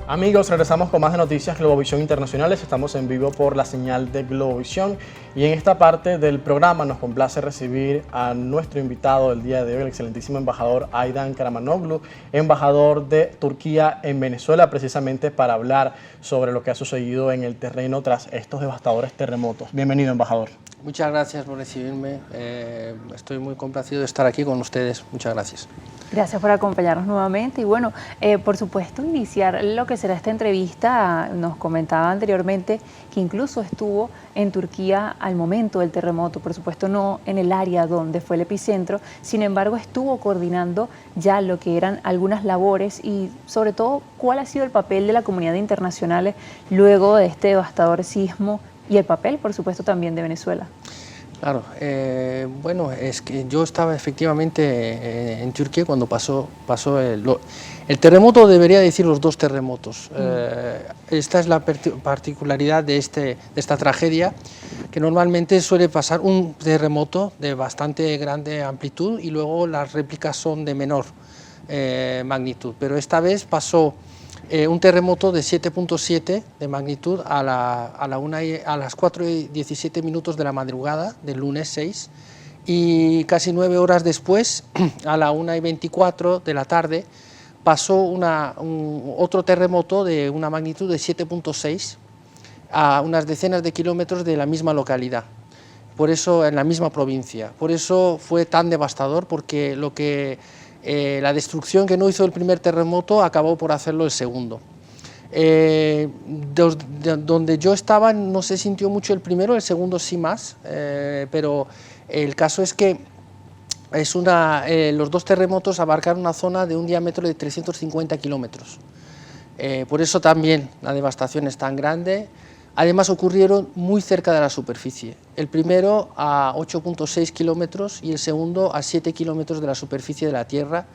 Amigos, regresamos con más de Noticias Globovisión Internacionales. Estamos en vivo por la señal de Globovisión y en esta parte del programa nos complace recibir a nuestro invitado del día de hoy, el excelentísimo embajador Aydan Karamanoglu, embajador de Turquía en Venezuela, precisamente para hablar sobre lo que ha sucedido en el terreno tras estos devastadores terremotos. Bienvenido, embajador. Muchas gracias por recibirme. Estoy muy complacido de estar aquí con ustedes. Muchas gracias. Gracias por acompañarnos nuevamente y bueno, por supuesto iniciar lo que será esta entrevista. Nos comentaba anteriormente que incluso estuvo en Turquía al momento del terremoto, por supuesto no en el área donde fue el epicentro, sin embargo estuvo coordinando ya lo que eran algunas labores y sobre todo cuál ha sido el papel de la comunidad internacional luego de este devastador sismo y el papel, por supuesto, también de Venezuela. Claro, bueno, es que yo estaba efectivamente en Turquía cuando pasó el terremoto, debería decir los dos terremotos. Esta es la particularidad de esta tragedia, que normalmente suele pasar un terremoto de bastante grande amplitud y luego las réplicas son de menor magnitud, pero esta vez pasó un terremoto de 7.7 de magnitud a las 4:17 minutos de la madrugada del lunes 6 y casi 9 horas después, a la 1:24 de la tarde, pasó otro terremoto de una magnitud de 7.6 a unas decenas de kilómetros de la misma localidad, por eso en la misma provincia. Por eso fue tan devastador, porque la destrucción que no hizo el primer terremoto acabó por hacerlo el segundo. Donde yo estaba no se sintió mucho el primero, el segundo sí más, pero el caso es que los dos terremotos abarcaron una zona de un diámetro de 350 kilómetros. Por eso también la devastación es tan grande. Además ocurrieron muy cerca de la superficie, el primero a 8.6 kilómetros y el segundo a 7 kilómetros de la superficie de la Tierra,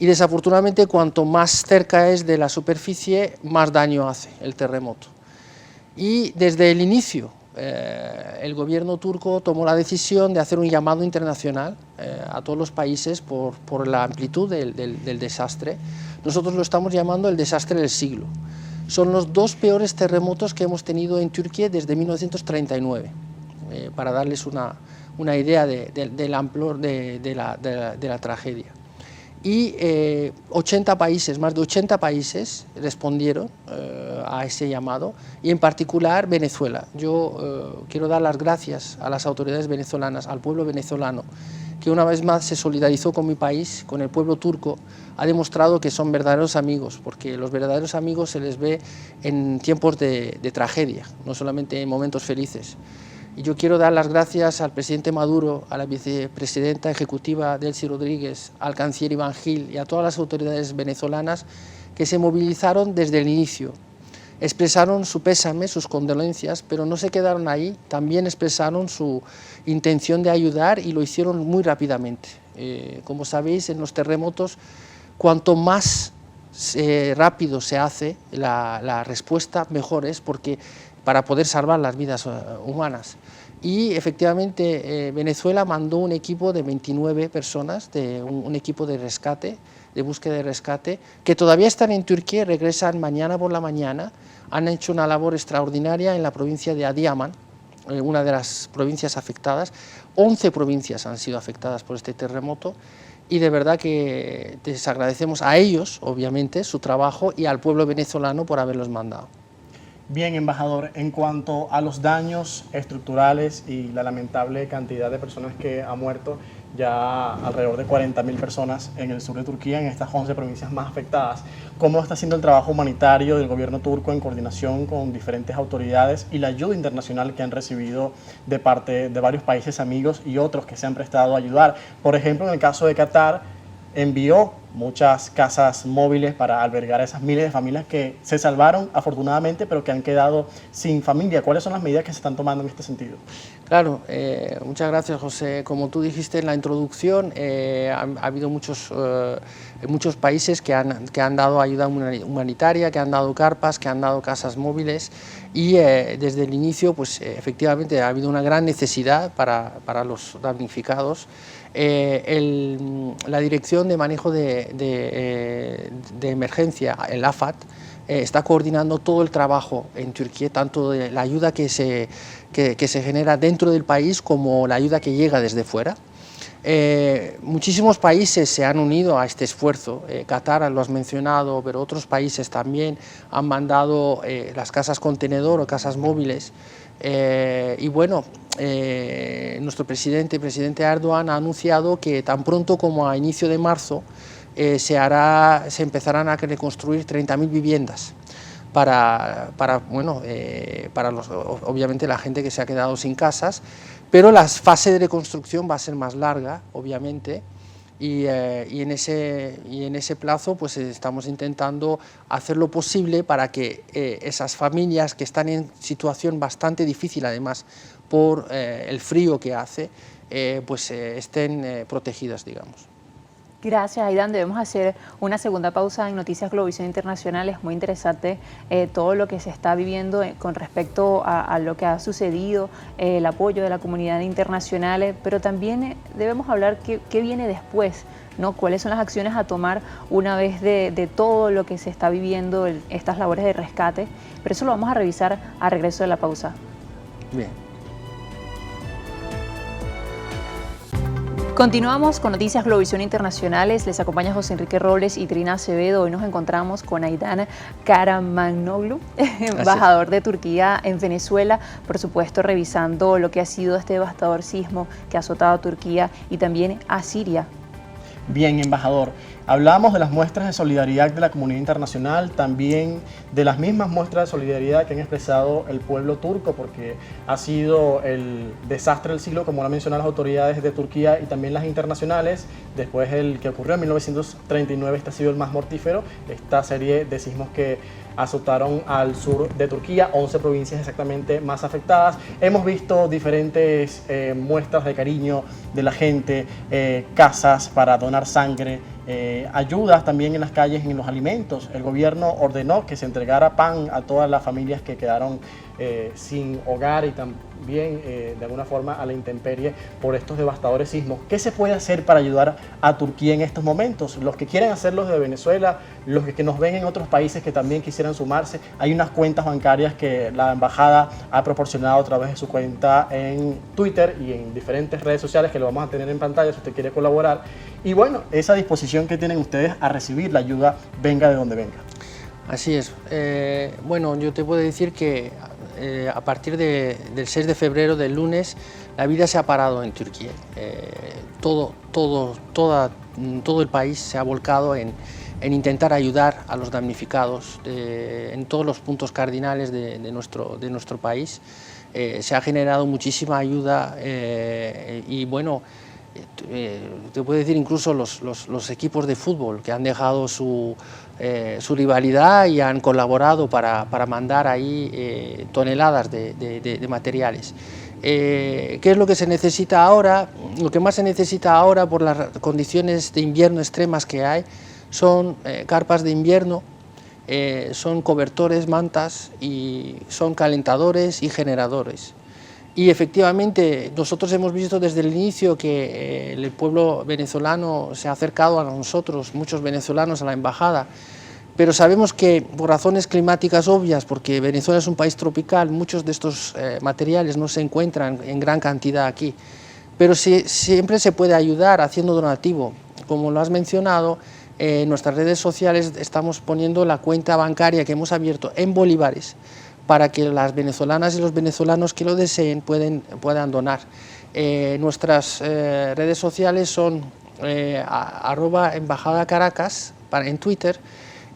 y desafortunadamente cuanto más cerca es de la superficie, más daño hace el terremoto. Y desde el inicio el gobierno turco tomó la decisión de hacer un llamado internacional a todos los países por la amplitud del desastre. Nosotros lo estamos llamando el desastre del siglo. Son los dos peores terremotos que hemos tenido en Turquía desde 1939, para darles una idea del amplor de la tragedia. Y 80 países, más de 80 países respondieron a ese llamado, y en particular Venezuela. Yo quiero dar las gracias a las autoridades venezolanas, al pueblo venezolano, que una vez más se solidarizó con mi país, con el pueblo turco. Ha demostrado que son verdaderos amigos, porque los verdaderos amigos se les ve en tiempos de tragedia, no solamente en momentos felices. Y yo quiero dar las gracias al presidente Maduro, a la vicepresidenta ejecutiva Delcy Rodríguez, al canciller Iván Gil y a todas las autoridades venezolanas que se movilizaron desde el inicio. Expresaron su pésame, sus condolencias, pero no se quedaron ahí, también expresaron su intención de ayudar y lo hicieron muy rápidamente. Como sabéis, en los terremotos, cuanto más rápido se hace la respuesta, mejor es, porque para poder salvar las vidas humanas. Y efectivamente Venezuela mandó un equipo de 29 personas, un equipo de rescate, de búsqueda y rescate, que todavía están en Turquía y regresan mañana por la mañana. Han hecho una labor extraordinaria en la provincia de Adiyaman, una de las provincias afectadas. 11 provincias han sido afectadas por este terremoto, y de verdad que les agradecemos a ellos, obviamente, su trabajo, y al pueblo venezolano por haberlos mandado. Bien, embajador, en cuanto a los daños estructurales y la lamentable cantidad de personas que han muerto, ya alrededor de 40.000 personas en el sur de Turquía, en estas 11 provincias más afectadas, ¿cómo está siendo el trabajo humanitario del gobierno turco en coordinación con diferentes autoridades y la ayuda internacional que han recibido de parte de varios países amigos y otros que se han prestado a ayudar? Por ejemplo, en el caso de Qatar, envió muchas casas móviles para albergar a esas miles de familias que se salvaron afortunadamente, pero que han quedado sin familia. ¿Cuáles son las medidas que se están tomando en este sentido? Claro, muchas gracias, José. Como tú dijiste en la introducción, ha habido muchos países que han dado ayuda humanitaria, que han dado carpas, que han dado casas móviles, y desde el inicio, pues efectivamente ha habido una gran necesidad para los damnificados. La Dirección de Manejo de Emergencia, el AFAD, está coordinando todo el trabajo en Turquía, tanto de la ayuda que se genera dentro del país como la ayuda que llega desde fuera. Muchísimos países se han unido a este esfuerzo. Qatar lo has mencionado, pero otros países también han mandado las casas contenedor o casas móviles. Y bueno, nuestro presidente Erdogan ha anunciado que tan pronto como a inicio de marzo se empezarán a reconstruir 30.000 viviendas para obviamente la gente que se ha quedado sin casas, pero la fase de reconstrucción va a ser más larga, obviamente, y en ese plazo pues estamos intentando hacer lo posible para que esas familias que están en situación bastante difícil, además por el frío que hace, estén protegidas, digamos. Gracias, Aidan. Debemos hacer una segunda pausa en Noticias Globovisión Internacional. Es muy interesante todo lo que se está viviendo con respecto a lo que ha sucedido, el apoyo de la comunidad internacional, pero también debemos hablar qué viene después, ¿no? ¿Cuáles son las acciones a tomar una vez de todo lo que se está viviendo, estas labores de rescate? Pero eso lo vamos a revisar a regreso de la pausa. Bien. Continuamos con Noticias Globovisión Internacionales. Les acompaña José Enrique Robles y Trina Acevedo. Hoy nos encontramos con Aidan Karamanoglu, embajador de Turquía en Venezuela, por supuesto revisando lo que ha sido este devastador sismo que ha azotado a Turquía y también a Siria. Bien, embajador, hablamos de las muestras de solidaridad de la comunidad internacional, también de las mismas muestras de solidaridad que han expresado el pueblo turco, porque ha sido el desastre del siglo, como lo han mencionado las autoridades de Turquía y también las internacionales. Después el que ocurrió en 1939, este ha sido el más mortífero, esta serie de sismos que azotaron al sur de Turquía, 11 provincias exactamente más afectadas. Hemos visto diferentes muestras de cariño de la gente, casas para donar sangre, ayudas también en las calles y en los alimentos. El gobierno ordenó que se entregara pan a todas las familias que quedaron sin hogar y también de alguna forma a la intemperie por estos devastadores sismos. ¿Qué se puede hacer para ayudar a Turquía en estos momentos? Los que quieren hacerlo de Venezuela, los que nos ven en otros países que también quisieran sumarse, hay unas cuentas bancarias que la embajada ha proporcionado a través de su cuenta en Twitter y en diferentes redes sociales que lo vamos a tener en pantalla si usted quiere colaborar. Y bueno, esa disposición que tienen ustedes a recibir la ayuda, venga de donde venga. Así es. Bueno, yo te puedo decir que a partir del 6 de febrero, del lunes, la vida se ha parado en Turquía. Todo el país se ha volcado en intentar ayudar a los damnificados en todos los puntos cardinales de nuestro país. Se ha generado muchísima ayuda y bueno, te puedo decir incluso los equipos de fútbol que han dejado su rivalidad y han colaborado para mandar ahí toneladas de materiales. ¿Qué es lo que se necesita ahora? Lo que más se necesita ahora por las condiciones de invierno extremas que hay son carpas de invierno, son cobertores, mantas y son calentadores y generadores. Y efectivamente nosotros hemos visto desde el inicio que el pueblo venezolano se ha acercado a nosotros, muchos venezolanos a la embajada, pero sabemos que por razones climáticas obvias, porque Venezuela es un país tropical, muchos de estos materiales no se encuentran en gran cantidad aquí, pero siempre se puede ayudar haciendo donativo. Como lo has mencionado, en nuestras redes sociales estamos poniendo la cuenta bancaria que hemos abierto en bolívares, para que las venezolanas y los venezolanos que lo deseen puedan donar. Nuestras redes sociales son @embajada Caracas en Twitter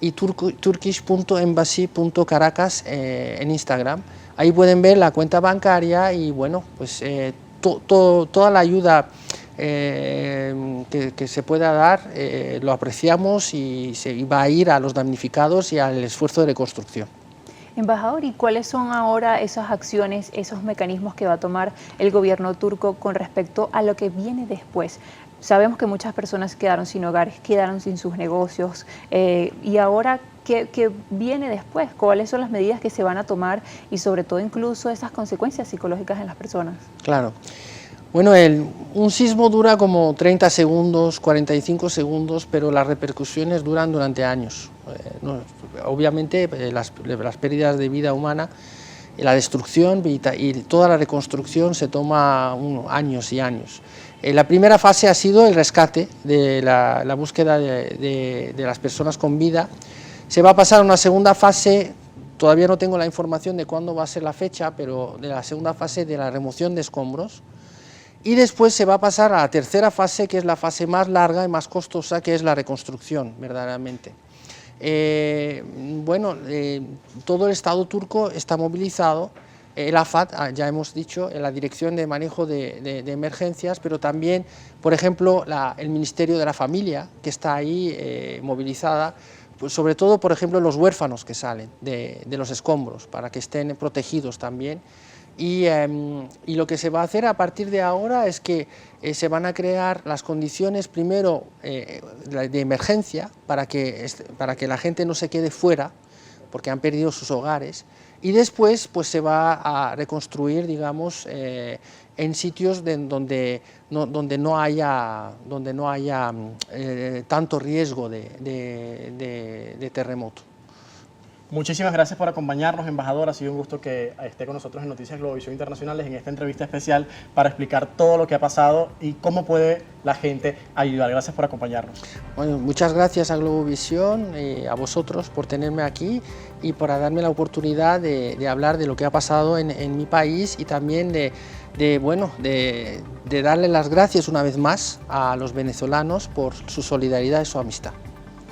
y turkish.embassy.caracas en Instagram. Ahí pueden ver la cuenta bancaria y bueno, pues toda la ayuda que se pueda dar lo apreciamos y va a ir a los damnificados y al esfuerzo de reconstrucción. Embajador, ¿y cuáles son ahora esas acciones, esos mecanismos que va a tomar el gobierno turco con respecto a lo que viene después? Sabemos que muchas personas quedaron sin hogares, quedaron sin sus negocios, y ahora, ¿qué viene después? ¿Cuáles son las medidas que se van a tomar y sobre todo incluso esas consecuencias psicológicas en las personas? Claro. Bueno, un sismo dura como 30 segundos, 45 segundos, pero las repercusiones duran durante años. Obviamente las pérdidas de vida humana, la destrucción y toda la reconstrucción se toma años y años. La primera fase ha sido el rescate, de la búsqueda de las personas con vida. Se va a pasar a una segunda fase, todavía no tengo la información de cuándo va a ser la fecha, pero de la segunda fase de la remoción de escombros. Y después se va a pasar a la tercera fase, que es la fase más larga y más costosa, que es la reconstrucción, verdaderamente. Todo el Estado turco está movilizado, el AFAD, ya hemos dicho, en la Dirección de Manejo de Emergencias, pero también, por ejemplo, el Ministerio de la Familia, que está ahí movilizada, pues sobre todo, por ejemplo, los huérfanos que salen de los escombros, para que estén protegidos también. Y lo que se va a hacer a partir de ahora es que se van a crear las condiciones, primero, de emergencia, para que la gente no se quede fuera, porque han perdido sus hogares, y después pues, se va a reconstruir, digamos, en sitios donde no haya tanto riesgo de terremoto. Muchísimas gracias por acompañarnos, embajador. Ha sido un gusto que esté con nosotros en Noticias Globovisión Internacionales en esta entrevista especial para explicar todo lo que ha pasado y cómo puede la gente ayudar. Gracias por acompañarnos. Bueno, muchas gracias a Globovisión y a vosotros por tenerme aquí y por darme la oportunidad de hablar de lo que ha pasado en mi país y también de darle las gracias una vez más a los venezolanos por su solidaridad y su amistad.